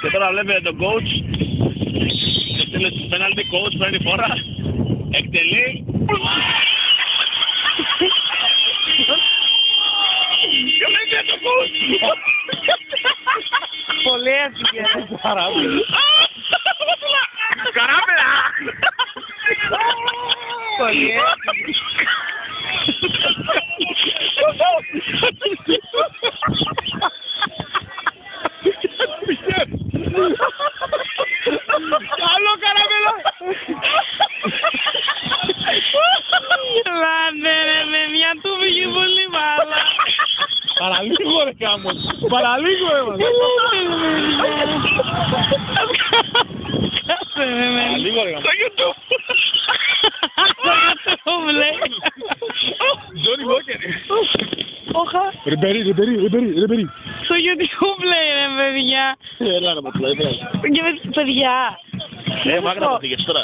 Και τώρα βλέπετε τον coach. Εκτελεί το penalty, coach παίρνει φορά. Εκτελεί. Και βλέπετε τον coach. Πολύ έφυγε. Καράβελα. Καράβελα. Πολύ έφυγε. Καλό καράβελα. Λάτε ρε παιδιά, του πήγε πολύ μπάλα. Παραλίγο ρε κάμος. Παραλίγο έμαθα. Παραλίγο ρε κάμος. Στο YouTube. Στο YouTube λέει. Johnny Walker. Όχα. Ριμπερί. Στο YouTube λέει ρε παιδιά. Έλα ρε πατλά, Και παιδιά. μάγνα πατήγες τώρα.